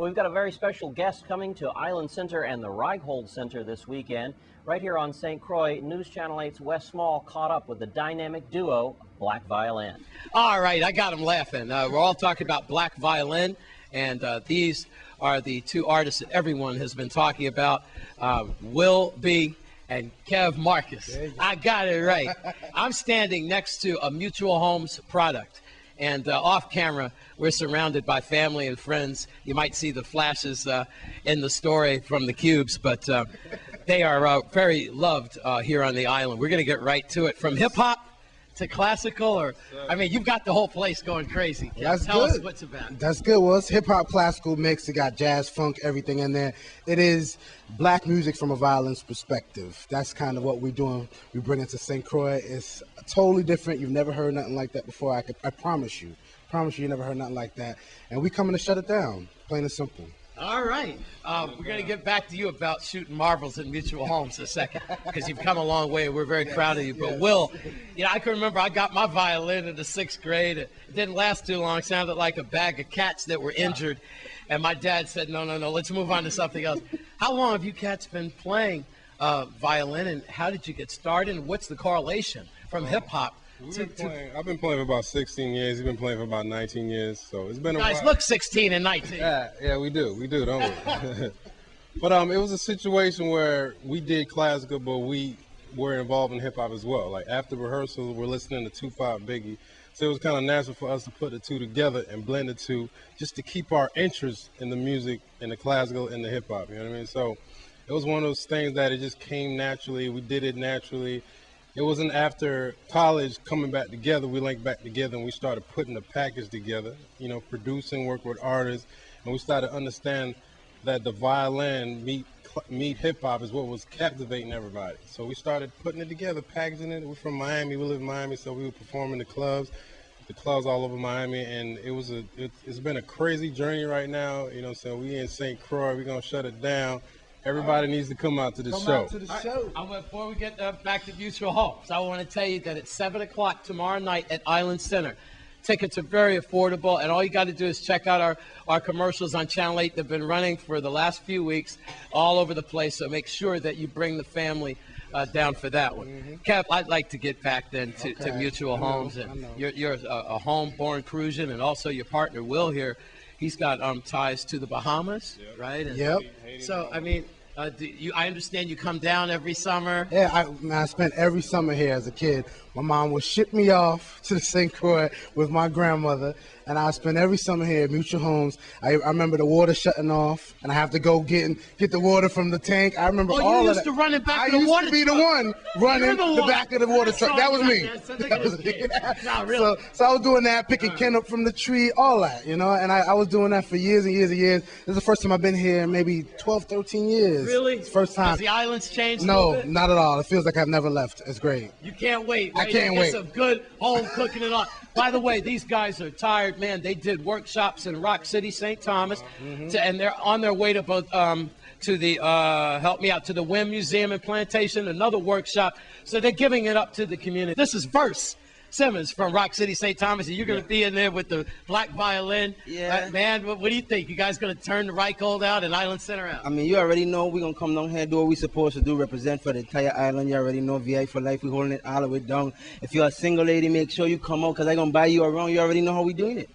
Well, we've got a very special guest coming to Island Center and the Reichhold Center this weekend. Right here on St. Croix, News Channel 8's Wes Small caught up with the dynamic duo, Black Violin. All right, I got them laughing. We're all talking about Black Violin, and these are the two artists that everyone has been talking about, Will B. and Kev Marcus. I got it right. I'm standing next to a Mutual Homes product. And off camera, we're surrounded by family and friends. You might see the flashes in the story from the cubes, but they are very loved here on the island. We're going to get right to it. From hip-hop to classical, or, I mean, you've got the whole place going crazy. Tell us what's about. That's good. Well, it's hip-hop classical mix. It got jazz, funk, everything in there. It is black music from a violin's perspective. That's kind of what we're doing. We bring it to St. Croix. It's totally different. You've never heard nothing like that before. I promise you. You never heard nothing like that. And we coming to shut it down, plain and simple. All right. We're going to get back to you about shooting marbles in Mutual Homes in a second, because you've come a long way. We're very proud of you. But Will, you know, I can remember I got my violin in the 6th grade. It didn't last too long. It sounded like a bag of cats that were injured. And my dad said, no, let's move on to something else. How long have you cats been playing violin, and how did you get started, and what's the correlation from hip-hop? I've been playing for about 16 years. He's been playing for about 19 years. So it's been a while. Guys, look 16 and 19. Yeah, we do, don't we? But it was a situation where we did classical, but we were involved in hip hop as well. Like after rehearsals, we're listening to Tupac, Biggie. So it was kind of natural for us to put the two together and blend the two, just to keep our interest in the music and the classical and the hip hop. You know what I mean? So it was one of those things that it just came naturally. We did it naturally. It wasn't after college coming back together, we linked back together and we started putting the package together, you know, producing, work with artists, and we started to understand that the violin meet hip hop is what was captivating everybody. So we started putting it together, packaging it. We're from Miami, we live in Miami, so we would perform in the clubs all over Miami, and it's been a crazy journey right now, you know, so we in St. Croix, we're gonna shut it down. Everybody needs to come out to the show. Before we get back to Mutual Homes, I want to tell you that it's 7 o'clock tomorrow night at Island Center. Tickets are very affordable, and all you got to do is check out our commercials on Channel 8. They've been running for the last few weeks all over the place, so make sure that you bring the family down for that one. Kev, I'd like to get back then to Mutual Homes. And you're a home-born Crucian, and also your partner, Will, here. He's got ties to the Bahamas, right? And yep. So, I mean, I understand you come down every summer. Yeah, I spent every summer here as a kid. My mom would ship me off to the St. Croix with my grandmother, and I spent every summer here at Mutual Homes. I remember the water shutting off, and I have to go get the water from the tank. I remember all of that. You used to run it back to the water truck. I used to be the one running the back of the water truck. That was me. No, really. So I was doing that, picking Ken up from the tree, all that, you know, and I was doing that for years and years and years. This is the first time I've been here in maybe 12, 13 years. Really? It's the first time. Has the islands changed? No, not at all. It feels like I've never left. It's great. You can't wait. I can't wait. Some good home cooking and all. By the way, these guys are tired, man. They did workshops in Rock City, St. Thomas, and they're on their way to both to the to the Wynn Museum and Plantation, another workshop. So they're giving it up to the community. This is Verse Simmons from Rock City, St. Thomas, and you're going to be in there with the black violin. Yeah. Man, what do you think? You guys going to turn the Reichhold out and Island Center out? I mean, you already know we're going to come down here, do what we're supposed to do, represent for the entire island. You already know VI for life. We're holding it all the way down. If you're a single lady, make sure you come out, because I'm going to buy you around. You already know how we're doing it.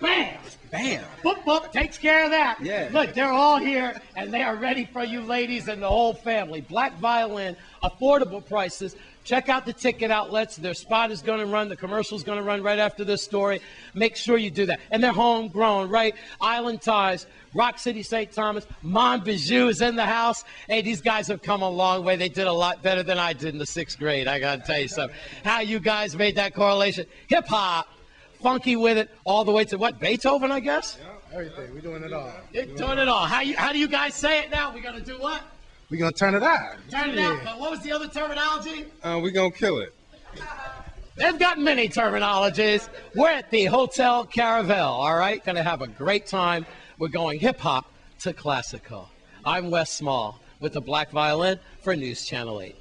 Bam! Bam! Boop, boop, takes care of that. Yeah. Look, they're all here, and they are ready for you ladies and the whole family. Black Violin, affordable prices. Check out the ticket outlets. Their spot is going to run. The commercial is going to run right after this story. Make sure you do that. And they're homegrown, right? Island ties, Rock City, St. Thomas. Mon Bijou is in the house. Hey, these guys have come a long way. They did a lot better than I did in the 6th grade. I got to tell you something. How you guys made that correlation. Hip-hop. Funky with it, all the way to what, Beethoven, I guess? Yeah, everything. We're doing it all. You're doing it all. How do you guys say it now? We're going to do what? We're going to turn it out. Turn it out. But what was the other terminology? We're going to kill it. They've got many terminologies. We're at the Hotel Caravel, all right? Going to have a great time. We're going hip-hop to classical. I'm Wes Small with the Black Violin for News Channel 8.